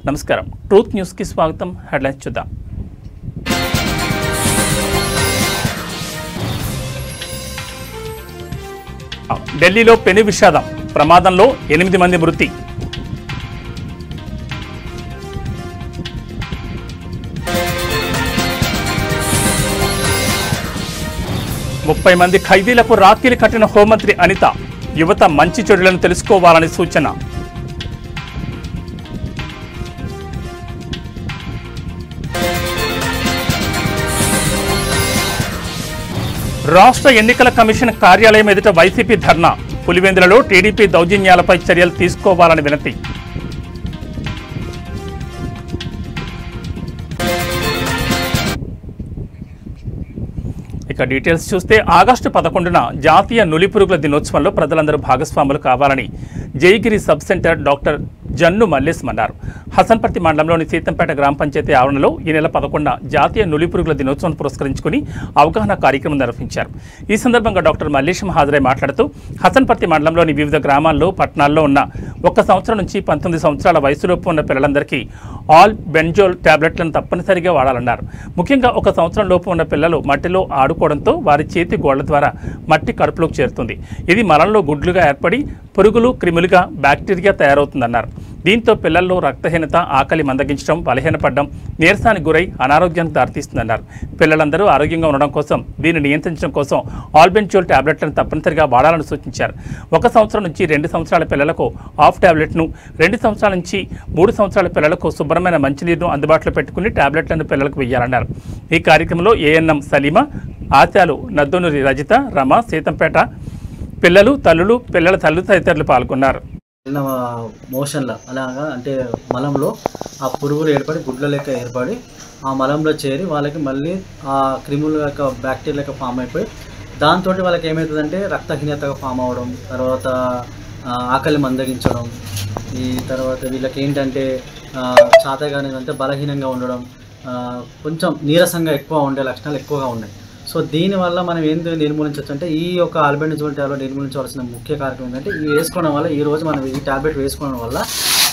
నమస్కారం. ట్రూత్ న్యూస్కి స్వాగతం. హెడ్లైన్స్ చూద్దాం. ఢిల్లీలో పెను విషాదం. ప్రమాదంలో 8 మంది మృతి. ముప్పై మంది ఖైదీలకు రాఖీలు కట్టిన హోంమంత్రి అనిత. యువత మంచి చెడులను తెలుసుకోవాలని సూచన. రాష్ట్ర ఎన్నికల కమిషన్ కార్యాలయం ఎదుట వైసీపీ ధర్నా. పులివెందులలో టీడీపీ దౌర్జన్యాలపై చర్యలు తీసుకోవాలని వినతి. ఇక డీటెయిల్స్ చూస్తే ఆగస్టు 11న జాతీయ నులిపురుగుల దినోత్సవంలో ప్రజలందరూ భాగస్వాములు కావాలని Jayagiri sub centre doctor Jannu Mallesham అన్నారు. హసన్పర్తి మండలంలోని సీతంపేట గ్రామ పంచాయతీ ఆవరణలో ఈ నెల 11న జాతీయ నులిపురుగుల దినోత్సవం పురస్కరించుకుని అవగాహన కార్యక్రమం నిర్వహించారు. ఈ సందర్భంగా డాక్టర్ మల్లేశం హాజరై మాట్లాడుతూ హసన్పర్తి మండలంలోని వివిధ గ్రామాల్లో పట్టణాల్లో ఉన్న 1 సంవత్సరం నుంచి 19 సంవత్సరాల వయసులోపు ఉన్న పిల్లలందరికీ ఆల్ బెంజోల్ టాబ్లెట్లను తప్పనిసరిగా వాడాలన్నారు. ముఖ్యంగా 1 సంవత్సరం లోపు ఉన్న పిల్లలు మట్టిలో ఆడుకోవడంతో వారి చేతి గోళ్ల ద్వారా మట్టి కడుపులోకి చేరుతుంది. ఇది మలంలో గుడ్లుగా ఏర్పడి పురుగులు క్రిములుగా బ్యాక్టీరియా తయారవుతుందన్నారు. దీంతో పిల్లల్లో రక్తహీనత, ఆకలి మందగించడం, బలహీనపడడం, నీరసానికి గురై అనారోగ్యానికి దారితీస్తుందన్నారు. పిల్లలందరూ ఆరోగ్యంగా ఉండడం కోసం, దీన్ని నియంత్రించడం కోసం ఆల్బెంజోల్ టాబ్లెట్లను తప్పనిసరిగా వాడాలని సూచించారు. 1 సంవత్సరం నుంచి 2 సంవత్సరాల పిల్లలకు ఆఫ్ టాబ్లెట్ను, 2 సంవత్సరాల నుంచి 3 సంవత్సరాల పిల్లలకు శుభ్రమైన మంచినీరును అందుబాటులో పెట్టుకుని టాబ్లెట్లను పిల్లలకు వేయాలన్నారు. ఈ కార్యక్రమంలో ఏఎన్ఎం సలీమా, ఆచాలు నద్దోనూరి రజిత, రమ, సీతంపేట పిల్లలు, తల్లులు, పిల్లల తల్లు తదితరులు పాల్గొన్నారు. మోషన్లో అలాగా అంటే మలంలో ఆ పురుగులు ఏర్పడి గుడ్ల లెక్క ఏర్పడి ఆ మలంలో చేరి వాళ్ళకి మళ్ళీ ఆ క్రిముల యొక్క బ్యాక్టీరియా లెక్క ఫామ్ అయిపోయి దాంతో వాళ్ళకి ఏమవుతుందంటే రక్తహీనతగా ఫామ్ అవ్వడం, తర్వాత ఆకలి మందగించడం, ఈ తర్వాత వీళ్ళకి ఏంటంటే చాతగానే అంటే బలహీనంగా ఉండడం, కొంచెం నీరసంగా ఎక్కువ ఉండే లక్షణాలు ఎక్కువగా ఉన్నాయి. సో దీనివల్ల మనం ఏంటి నిర్మూలించవచ్చు అంటే ఈ యొక్క ఆల్బెంజోల్ టాబ్లెట్ నిర్మూలించవలసిన ముఖ్య కార్యక్రమం ఏంటంటే ఇవి వేసుకోవడం వల్ల ఈరోజు మనం ఈ టాబ్లెట్ వేసుకోవడం వల్ల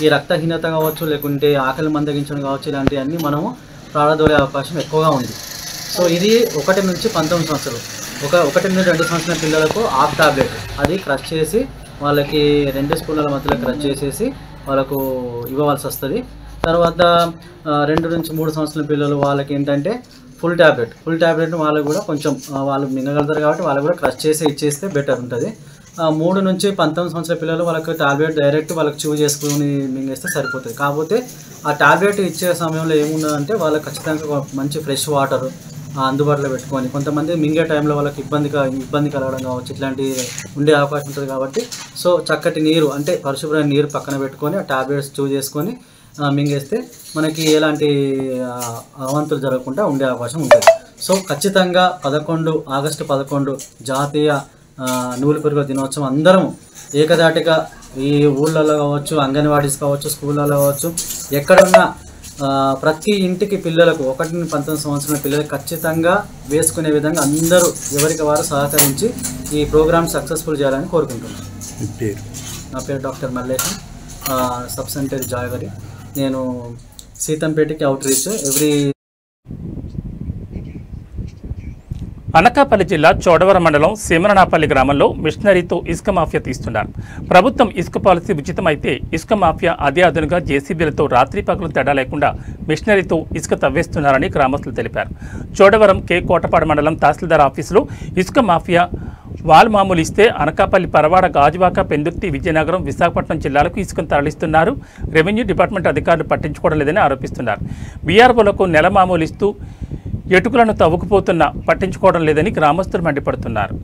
ఈ రక్తహీనత కావచ్చు, లేకుంటే ఆకలి మందగించడం కావచ్చు, ఇలాంటివన్నీ మనము ప్రారంభోలే అవకాశం ఎక్కువగా ఉంది. సో ఇది 1 నుంచి 19 సంవత్సరాలు 1 నుండి 2 సంవత్సరాల పిల్లలకు ఆఫ్ టాబ్లెట్ అది క్రష్ చేసి వాళ్ళకి 2 స్పూన్ల మధ్యలో క్రష్ చేసేసి వాళ్ళకు ఇవ్వవలసి వస్తుంది. తర్వాత 2 నుంచి 3 సంవత్సరాల పిల్లలు వాళ్ళకి ఏంటంటే ఫుల్ టాబ్లెట్ వాళ్ళకు కూడా కొంచెం వాళ్ళు మింగగలుగుతారు కాబట్టి వాళ్ళు కూడా క్రష్ చేసి ఇచ్చేస్తే బెటర్ ఉంటుంది. 3 నుంచి 19 సంవత్సరాల పిల్లలు వాళ్ళకి టాబ్లెట్ డైరెక్ట్ వాళ్ళకి చూ చేసుకుని మింగేస్తే సరిపోతుంది. కాకపోతే ఆ టాబ్లెట్ ఇచ్చే సమయంలో ఏమున్నదంటే వాళ్ళకి ఖచ్చితంగా మంచి ఫ్రెష్ వాటర్ అందుబాటులో పెట్టుకొని, కొంతమంది మింగే టైంలో వాళ్ళకి ఇబ్బంది కలగడం కావచ్చు, ఇట్లాంటి ఉండే అవకాశం ఉంటుంది. కాబట్టి సో చక్కటి నీరు అంటే పరిశుభ్రమైన నీరు పక్కన పెట్టుకొని ఆ టాబ్లెట్స్ చూ చేసుకొని మింగేస్తే మనకి ఎలాంటి అవంతులు జరగకుండా ఉండే అవకాశం ఉంటుంది. సో ఖచ్చితంగా ఆగస్టు 11 జాతీయ నులిపురుగుల దినోత్సవం అందరం ఏకదాటిగా ఈ ఊళ్ళలో కావచ్చు, అంగన్వాడీస్ కావచ్చు, స్కూళ్ళలో కావచ్చు, ఎక్కడున్నా ప్రతి ఇంటికి పిల్లలకు 1 నుండి 19 సంవత్సరాల పిల్లలకు ఖచ్చితంగా వేసుకునే విధంగా అందరూ ఎవరికి వారు సహకరించి ఈ ప్రోగ్రామ్ సక్సెస్ఫుల్ చేయాలని కోరుకుంటున్నాను. నా పేరు డాక్టర్ మల్లేశం, సబ్ సెంటర్ జాయగిరి. నేను సీతంపేటకి అవుట్ రీచ్ అనకాపల్లి జిల్లా చోడవరం మండలం సీమరనాపల్లి గ్రామంలో మిషనరీతో ఇసుక మాఫియా తీస్తున్నారు. ప్రభుత్వం ఇసుక పాలసీ ఉచితమైతే ఇసుక మాఫియా అదే అదునుగా జేసీబీలతో రాత్రి పగలు తేడా లేకుండా మిషనరీతో ఇసుక తవ్వేస్తున్నారని గ్రామస్తులు తెలిపారు. చోడవరం కే కోటపాడు మండలం తహసీల్దార్ ఆఫీసులో ఇసుక మాఫియా మామూలు ఇస్తే అనకాపల్లి, పరవాడ, గాజువాక, పెందుర్తి, విజయనగరం, విశాఖపట్నం జిల్లాలకు ఇసుకను తరలిస్తున్నారు. రెవెన్యూ డిపార్ట్మెంట్ అధికారులు పట్టించుకోవడం లేదని ఆరోపిస్తున్నారు. బీఆర్ఓలకు నెల మామూలు ఇస్తూ ఎటుకులను తవ్వుకుపోతున్నా పట్టించుకోవడం లేదని గ్రామస్తులు మండిపడుతున్నారు.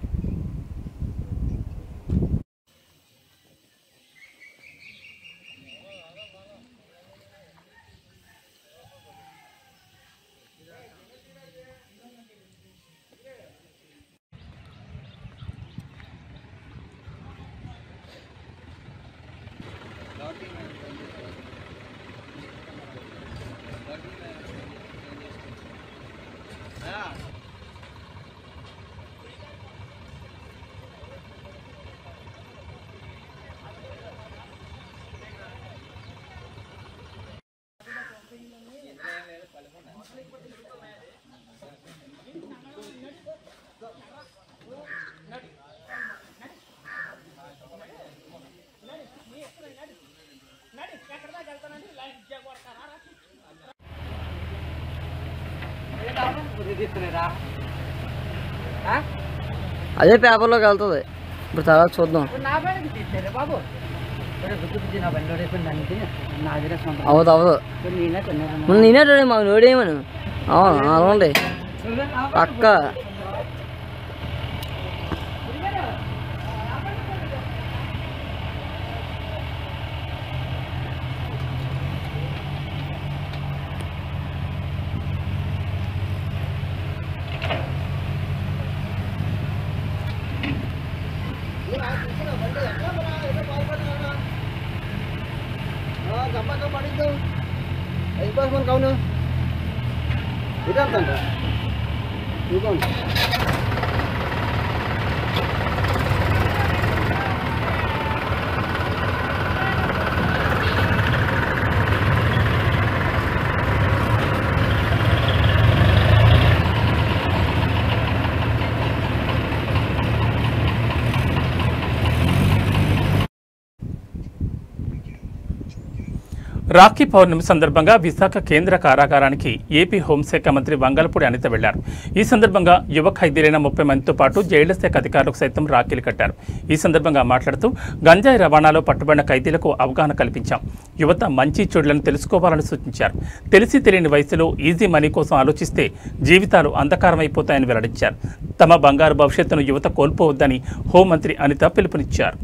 అదే పేపర్లోకి వెళ్తుంది ఇప్పుడు తర్వాత చూద్దాం అవదు అవదు నేనే చూడే మాకు నోడేయమను అవునండి పక్క kau tidak kan? Bukan. Rakhi పౌర్ణమి సందర్భంగా విశాఖ కేంద్ర కారాగారానికి ఏపీ హోంశాఖ మంత్రి వంగలపూడి అనిత వెళ్లారు. ఈ సందర్భంగా యువ ఖైదీలైన 30 మందితో పాటు జైళ్ల శాఖ అధికారులకు సైతం రాఖీలు కట్టారు. ఈ సందర్భంగా మాట్లాడుతూ గంజాయి రవాణాలో పట్టుబడిన ఖైదీలకు అవగాహన కల్పించాం. యువత మంచి చెడులను తెలుసుకోవాలని సూచించారు. తెలిసి తెలియని వయసులో ఈజీ మనీ కోసం ఆలోచిస్తే జీవితాలు అంధకారమైపోతాయని వెల్లడించారు. తమ బంగారు భవిష్యత్తును యువత కోల్పోవద్దని హోంమంత్రి అనిత పిలుపునిచ్చారు.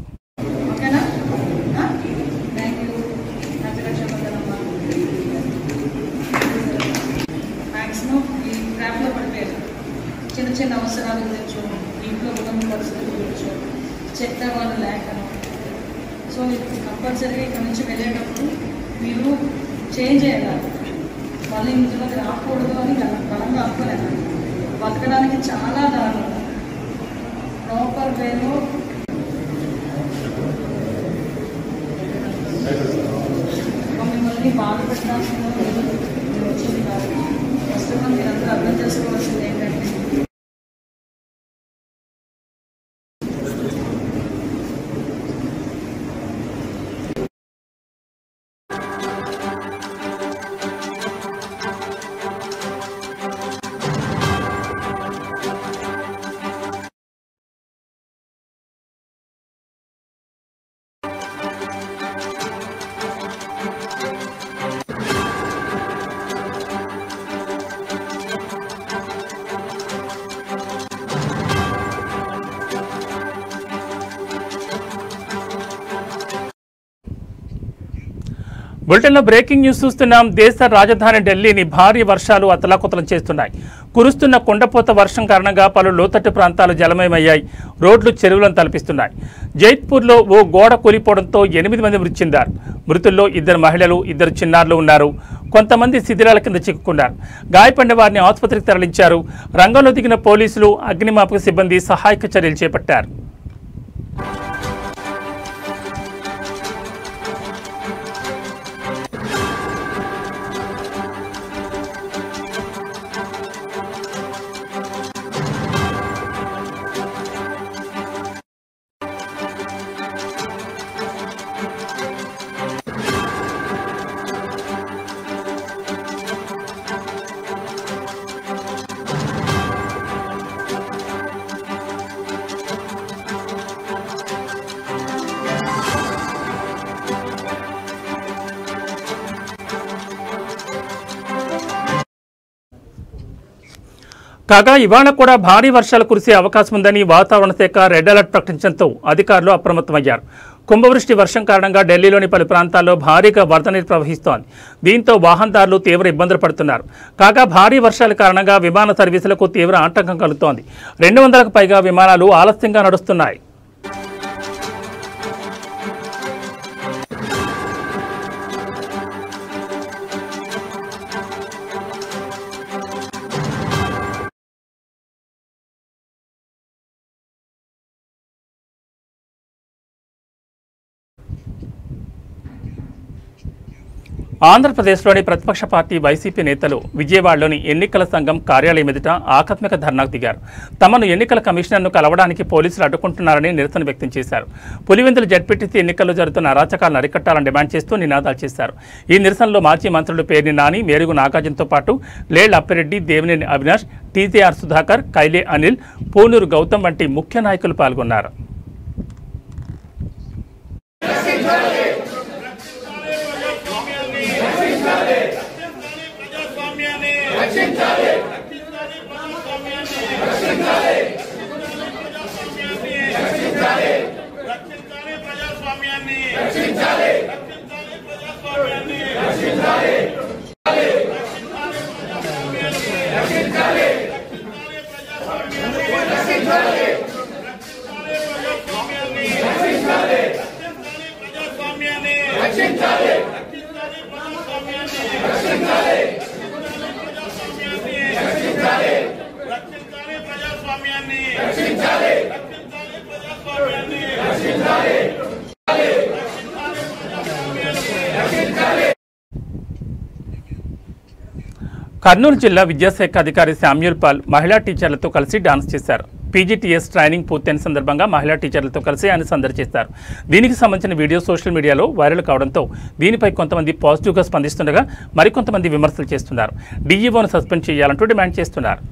చిన్న చిన్న అవసరాలు గురించో ఇంట్లో ఉన్న పరిస్థితుల గురించో చెప్తే వాళ్ళు లేకను సో కంపల్సరీగా ఇక్కడ నుంచి వెళ్ళేటప్పుడు మీరు చేంజ్ అయ్యాలి. మళ్ళీ ఇంట్లోకి రాకూడదు అని బలంగా అనుకోలేదు. బతకడానికి చాలా దారులు ప్రాపర్ వేలో మిమ్మల్ని బాధ పెట్టాల్సిన వచ్చింది కాదు. ప్రస్తుతం మీరందరూ అర్థం చేసుకోవాల్సింది ఏంటంటే బులెటిన్లో బ్రేకింగ్ న్యూస్ చూస్తున్నాం. దేశ రాజధాని ఢిల్లీని భారీ వర్షాలు అతలాకుతలం చేస్తున్నాయి. కురుస్తున్న కుండపోత వర్షం కారణంగా పలు లోతట్టు ప్రాంతాలు జలమయమయ్యాయి. రోడ్లు చెరువులను తలపిస్తున్నాయి. జైత్పూర్లో ఓ గోడ కూలిపోవడంతో 8 మంది మృతి చెందారు. మృతుల్లో 2 మహిళలు 2 చిన్నారులు ఉన్నారు. కొంతమంది శిథిలాల కింద చిక్కుకున్నారు. గాయపడిన వారిని ఆసుపత్రికి తరలించారు. రంగంలో దిగిన పోలీసులు, అగ్నిమాపక సిబ్బంది సహాయక చర్యలు చేపట్టారు. కాగా ఇవాళ కూడా భారీ వర్షాలు కురిసే అవకాశం ఉందని వాతావరణ శాఖ రెడ్ అలర్ట్ ప్రకటించడంతో అధికారులు అప్రమత్తమయ్యారు. కుంభవృష్టి వర్షం కారణంగా ఢిల్లీలోని పలు ప్రాంతాల్లో భారీగా వరద నీరు ప్రవహిస్తోంది. దీంతో వాహనదారులు తీవ్ర ఇబ్బందులు పడుతున్నారు. కాగా భారీ వర్షాల కారణంగా విమాన సర్వీసులకు తీవ్ర ఆటంకం కలుగుతోంది. 200కు పైగా విమానాలు ఆలస్యంగా నడుస్తున్నాయి. ఆంధ్రప్రదేశ్లోని ప్రతిపక్ష పార్టీ వైసీపీ నేతలు విజయవాడలోని ఎన్నికల సంఘం కార్యాలయం ఎదుట ఆకస్మిక ధర్నాకు దిగారు. తమను ఎన్నికల కమిషనర్ను కలవడానికి పోలీసులు అడ్డుకుంటున్నారని నిరసన వ్యక్తం చేశారు. పులివెందుల జడ్పీటీసీ ఎన్నికల్లో జరుగుతున్న అరాచకాలను అరికట్టాలని డిమాండ్ చేస్తూ నినాదాలు చేశారు. ఈ నిరసనలో మాజీ మంత్రులు పేర్ని నాని, మేరుగు నాగార్జునతో పాటు లేళ్ల అప్పిరెడ్డి, దేవినేని అవినాష్, టీజేఆర్ సుధాకర్, కైలే అనిల్, పూనూరు గౌతమ్ వంటి ముఖ్య నాయకులు పాల్గొన్నారు. కర్నూలు జిల్లా విద్యాశాఖ అధికారి శామ్యూల్ పాల్ మహిళా టీచర్లతో కలిసి డాన్స్ చేశారు. పీజీటీఎస్ ట్రైనింగ్ పూర్తయిన సందర్భంగా మహిళా టీచర్లతో కలిసి ఆయన సందడి చేశారు. దీనికి సంబంధించిన వీడియో సోషల్ మీడియాలో వైరల్ కావడంతో దీనిపై కొంతమంది పాజిటివ్గా స్పందిస్తుండగా మరికొంతమంది విమర్శలు చేస్తున్నారు. డీఈఓను సస్పెండ్ చేయాలంటూ డిమాండ్ చేస్తున్నారు.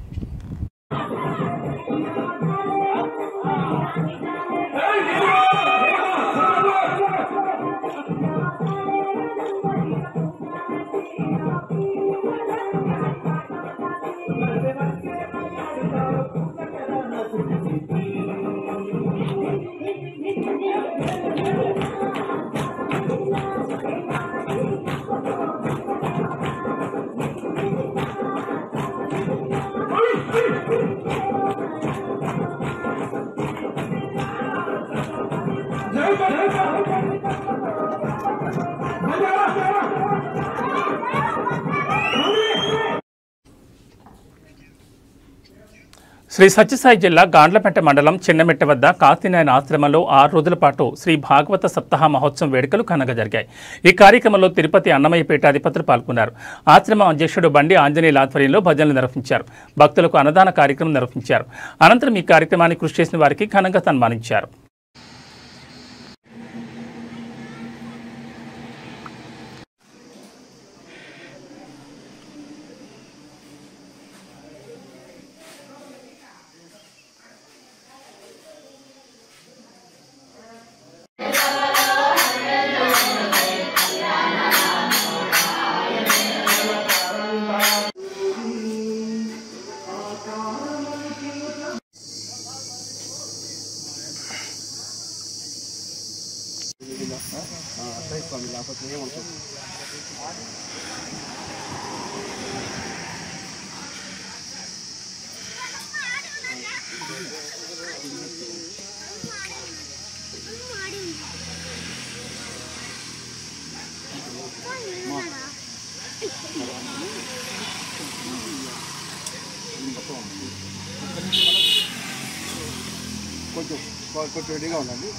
శ్రీ సత్యసాయి జిల్లా గాండ్లపేట మండలం చిన్నమెట్ట వద్ద కాశీనాయన ఆశ్రమంలో 6 రోజుల పాటు శ్రీ భాగవత సప్తాహ మహోత్సవం వేడుకలు ఘనంగా జరిగాయి. ఈ కార్యక్రమంలో తిరుపతి అన్నమయ్య పీఠాధిపతులు పాల్గొన్నారు. ఆశ్రమం అధ్యక్షుడు బండి ఆంజనేయుల ఆధ్వర్యంలో భజనలు నిర్వహించారు. భక్తులకు అన్నదాన కార్యక్రమం నిర్వహించారు. అనంతరం ఈ కార్యక్రమాన్ని కృషి చేసిన వారికి ఘనంగా సన్మానించారు. కొంచెం రెడీగా ఉండండి.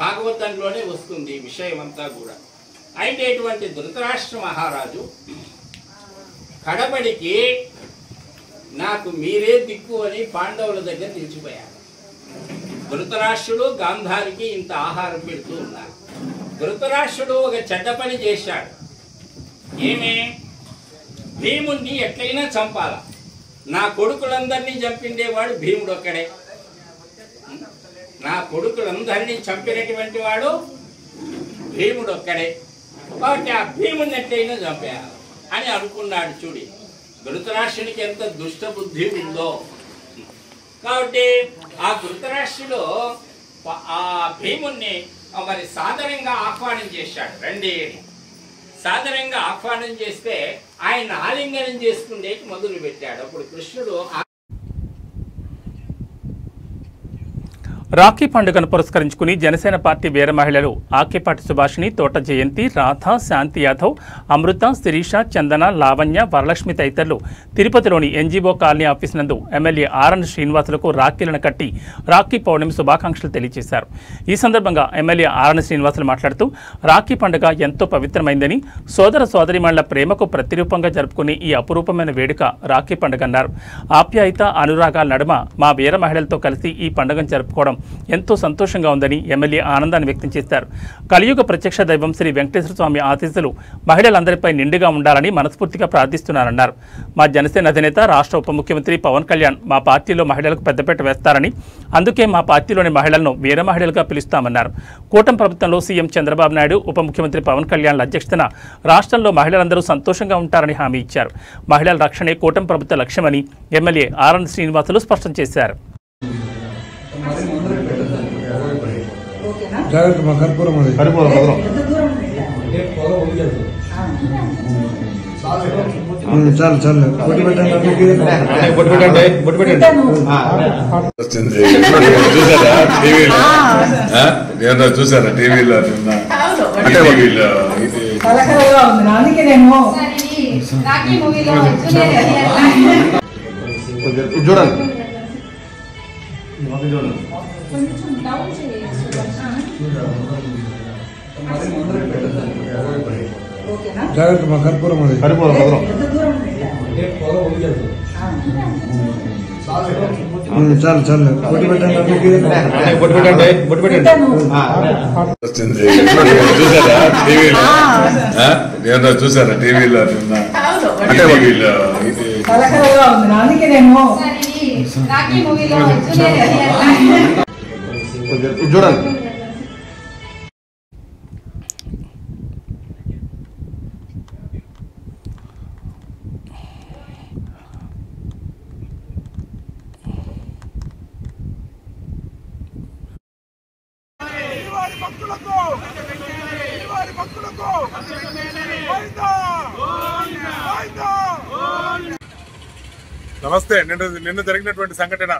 భాగవతంలోనే వస్తుంది విషయం అంతా కూడా. అయితే ఇటువంటి ధృతరాష్ట్ర మహారాజు కడబడికి నాకు మీరే దిక్కు అని పాండవుల దగ్గర నిలిచిపోయారు. ధృతరాష్ట్రుడు గాంధారికి ఇంత ఆహారం పెడుతూ ఉన్నారు. ధృతరాష్ట్రుడు ఒక చెడ్డ పని చేశాడు. ఏమే, భీముణ్ణి ఎట్లయినా చంపాల. నా కొడుకులందరినీ చంపిండేవాడు భీముడు ఒక్కడే. నా కొడుకులందరినీ చంపినటువంటి వాడు భీముడు ఒక్కడే. కాబట్టి ఆ భీముడిని ఎట్లయినా చంపేయాలి అని అనుకున్నాడు. చూడి ధృతరాష్ట్రునికి ఎంత దుష్ట బుద్ధి ఉందో. కాబట్టి ఆ ధృతరాష్ట్రుడు ఆ భీముణ్ణి మరి సాదరంగా ఆహ్వానం చేశాడు. రండి సాదరంగా ఆహ్వానం చేస్తే ఆయన ఆలింగనం చేసుకునేకి మొదలు పెట్టాడు. అప్పుడు కృష్ణుడు రాఖీ పండుగను పురస్కరించుకుని జనసేన పార్టీ వీర మహిళలు ఆకేపాటి సుభాషిణి, తోట జయంతి, రాధ, శాంతి యాదవ్, అమృత, శిరీష, చందన, లావణ్య, వరలక్ష్మి తదితరులు తిరుపతిలోని ఎన్జీఓ కాలనీ ఆఫీస్ నందు ఎమ్మెల్యే ఆర్ఎన్ శ్రీనివాసులకు రాఖీలను కట్టి రాఖీ పౌర్ణమి శుభాకాంక్షలు తెలియజేశారు. ఈ సందర్భంగా ఎమ్మెల్యే ఆర్ఎన్ శ్రీనివాసులు మాట్లాడుతూ రాఖీ పండుగ ఎంతో పవిత్రమైందని, సోదర సోదరీమణుల ప్రేమకు ప్రతిరూపంగా జరుపుకునే ఈ అపురూపమైన వేడుక రాఖీ పండుగ అన్నారు. ఆప్యాయత, అనురాగాల నడుమ మా వీర మహిళలతో కలిసి ఈ పండుగను జరుపుకోవడం ఎంతో సంతోషంగా ఉందని ఎమ్మెల్యే ఆనందాన్ని వ్యక్తం చేశారు. కలియుగ ప్రత్యక్ష దైవం శ్రీ వెంకటేశ్వర స్వామి ఆశీస్సులు మహిళలందరిపై నిండుగా ఉండాలని మనస్ఫూర్తిగా ప్రార్థిస్తున్నారన్నారు. మా జనసేన అధినేత రాష్ట్ర ఉప ముఖ్యమంత్రి పవన్ కళ్యాణ్ మా పార్టీలో మహిళలకు పెద్దపీట వేస్తారని, అందుకే మా పార్టీలోని మహిళలను వీర మహిళలుగా పిలుస్తామన్నారు. కూటమి ప్రభుత్వంలో సీఎం చంద్రబాబు నాయుడు, ఉప ముఖ్యమంత్రి పవన్ కళ్యాణ్ల అధ్యక్షతన రాష్ట్రంలో మహిళలందరూ సంతోషంగా ఉంటారని హామీ ఇచ్చారు. మహిళల రక్షణే కూటమి ప్రభుత్వ లక్ష్యమని ఎమ్మెల్యే ఆర్ఎన్ శ్రీనివాసులు స్పష్టం చేశారు. చాలు చాలు చూసారా టీవీలో చూడండి. జాగ్రత్త మా కర్పూరం అది చాలు చాలు బొట్టు పెట్టండి చూసారా టీవీలో చూసారా టీవీలో చూడండి. నమస్తే. నిన్న జరిగినటువంటి సంఘటన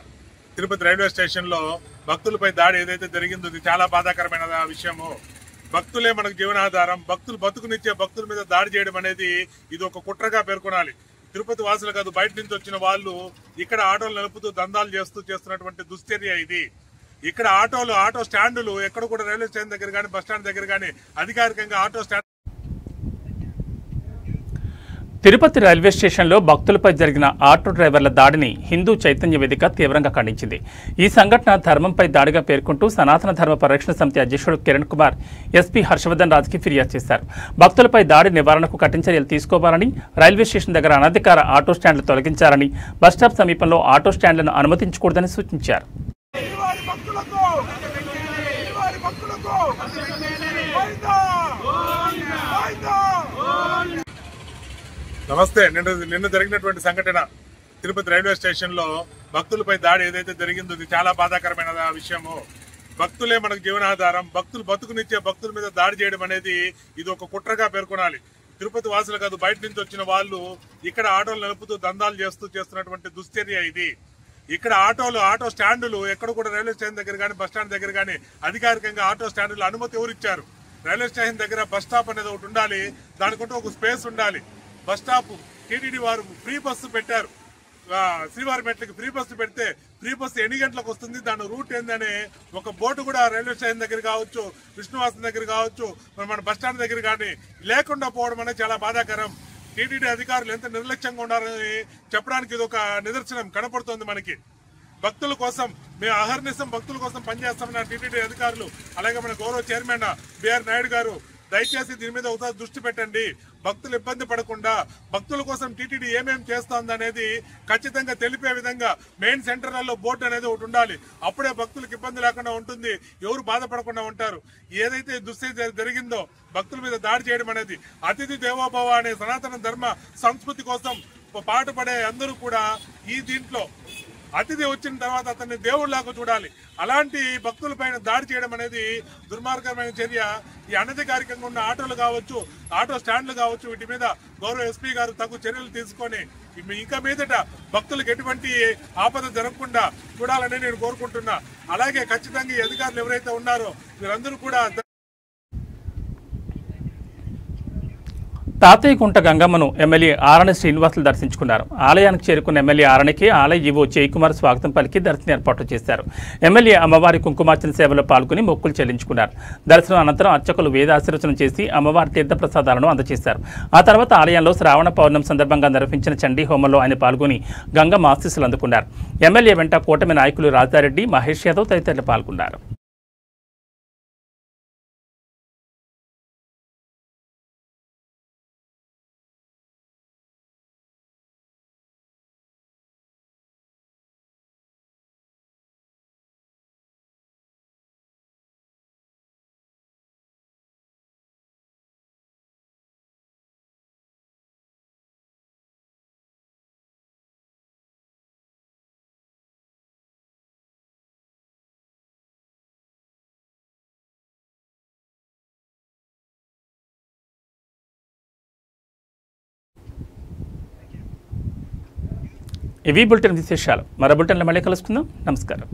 తిరుపతి రైల్వే స్టేషన్ లో భక్తులపై దాడి ఏదైతే జరిగిందో ఇది చాలా బాధాకరమైన విషయము. భక్తులే మనకు జీవనాధారం. భక్తులు బతుకునిచ్చే భక్తుల మీద దాడి చేయడం అనేది ఇది ఒక కుట్రగా పేర్కొనాలి. తిరుపతి వాసులు కాదు, బయట నుంచి వచ్చిన వాళ్ళు ఇక్కడ ఆటోలు నలుపుతూ దందాలు చేస్తున్నటువంటి దుశ్చర్య ఇది. ఇక్కడ ఆటో స్టాండులు ఎక్కడ కూడా రైల్వే స్టేషన్ దగ్గర కానీ బస్ స్టాండ్ దగ్గర కానీ అధికారికంగా ఆటో స్టాండ్. తిరుపతి రైల్వే స్టేషన్లో భక్తులపై జరిగిన ఆటో డ్రైవర్ల దాడిని హిందూ చైతన్య వేదిక తీవ్రంగా ఖండించింది. ఈ సంఘటన ధర్మంపై దాడిగా పేర్కొంటూ సనాతన ధర్మ పరిరక్షణ సమితి అధ్యక్షుడు కిరణ్ కుమార్ ఎస్పీ హర్షవర్ధన్ రాజ్కి ఫిర్యాదు చేశారు. భక్తులపై దాడి నివారణకు కఠిన చర్యలు తీసుకోవాలని, రైల్వే స్టేషన్ దగ్గర అనధికార ఆటో స్టాండ్లు తొలగించాలని, బస్టాప్ సమీపంలో ఆటో స్టాండ్లను అనుమతించకూడదని సూచించారు. నమస్తే. నిన్న జరిగినటువంటి సంఘటన తిరుపతి రైల్వే స్టేషన్ లో భక్తులపై దాడి ఏదైతే జరిగిందో ఇది చాలా బాధాకరమైన విషయము. భక్తులే మనకు జీవనాధారం. భక్తులు బతుకునిచ్చే భక్తుల మీద దాడి చేయడం అనేది ఇది ఒక కుట్రగా పేర్కొనాలి. తిరుపతి వాసులు కాదు, బయట నుంచి వచ్చిన వాళ్ళు ఇక్కడ ఆటోలు నలుపుతూ దందాలు చేస్తున్నటువంటి దుశ్చర్య ఇది. ఇక్కడ ఆటో స్టాండులు ఎక్కడ కూడా రైల్వే స్టేషన్ దగ్గర కానీ బస్ స్టాండ్ దగ్గర కానీ అధికారికంగా ఆటో స్టాండులు అనుమతి ఎవరిచ్చారు? రైల్వే స్టేషన్ దగ్గర బస్ స్టాప్ అనేది ఒకటి ఉండాలి, దానికంటూ ఒక స్పేస్ ఉండాలి. బస్ స్టాప్ టీటీడీ వారు ఫ్రీ బస్సు పెట్టారు. శ్రీవారి మెట్లకి ఫ్రీ బస్సు పెడితే ఫ్రీ బస్సు ఎన్ని గంటలకు వస్తుంది, దాని రూట్ ఏందని ఒక బోర్డు కూడా రైల్వే స్టేషన్ దగ్గర కావచ్చు, విష్ణువాసం దగ్గర కావచ్చు, మన బస్ స్టాండ్ దగ్గర కానీ లేకుండా పోవడం అనేది చాలా బాధాకరం. టీటీడీ అధికారులు ఎంత నిర్లక్ష్యంగా ఉన్నారని చెప్పడానికి ఇది ఒక నిదర్శనం కనపడుతోంది మనకి. భక్తుల కోసం మేము అహర్నిశం భక్తుల కోసం పనిచేస్తామన్న టీటీడీ అధికారులు, అలాగే మన గౌరవ చైర్మన్ బిఆర్ నాయుడు గారు దయచేసి దీని మీద ఒకసారి దృష్టి పెట్టండి. భక్తులు ఇబ్బంది పడకుండా భక్తుల కోసం టీటీడీ ఏమేం చేస్తోందనేది ఖచ్చితంగా తెలిపే విధంగా మెయిన్ సెంటర్లలో బోర్డు అనేది ఒకటి ఉండాలి. అప్పుడే భక్తులకు ఇబ్బంది లేకుండా ఉంటుంది, ఎవరు బాధపడకుండా ఉంటారు. ఏదైతే దుస్థితి జరిగిందో భక్తుల మీద దాడి చేయడం అనేది, అతిథి దేవోభవ అనే సనాతన ధర్మ సంస్కృతి కోసం పాటుపడే అందరూ కూడా ఈ దీంట్లో అతిథి వచ్చిన తర్వాత అతన్ని దేవుళ్లాగా చూడాలి. అలాంటి భక్తులపైన దాడి చేయడం అనేది దుర్మార్గమైన చర్య. ఈ అనధికారికంగా ఉన్న ఆటోలు కావచ్చు, ఆటో స్టాండ్లు కావచ్చు, వీటి మీద గౌరవ ఎస్పీ గారు తగు చర్యలు తీసుకొని ఇంకా మీదట భక్తులకు ఎటువంటి ఆపద జరగకుండా చూడాలని నేను కోరుకుంటున్నా. అలాగే ఖచ్చితంగా ఈ అధికారులు ఎవరైతే ఉన్నారో వీరందరూ కూడా తాతయ్యకుంట గంగమ్మను ఎమ్మెల్యే ఆరణి శ్రీనివాసులు దర్శించుకున్నారు. ఆలయానికి చేరుకున్న ఎమ్మెల్యే ఆరణికి ఆలయ ఈవో జయకుమార్ స్వాగతం పలికి దర్శనం ఏర్పాట్లు చేశారు. ఎమ్మెల్యే అమ్మవారి కుంకుమార్చన సేవలో పాల్గొని మొక్కులు చెల్లించుకున్నారు. దర్శనం అనంతరం అర్చకులు వేదాశీర్వచనం చేసి అమ్మవారి తీర్థప్రసాదాలను అందజేశారు. ఆ తర్వాత ఆలయంలో శ్రావణ పౌర్ణమి సందర్భంగా నిర్వహించిన చండీ హోమంలో ఆయన పాల్గొని గంగమ్మ ఆశీస్సులు అందుకున్నారు. ఎమ్మెల్యే వెంట కూటమి నాయకులు రాజారెడ్డి, మహేష్ యాదవ్ తదితరులు పాల్గొన్నారు. ఇవి బులెటిన్ విశేషాలు. మరో బులెటిన్లో మళ్ళీ కలుసుకుందాం. నమస్కారం.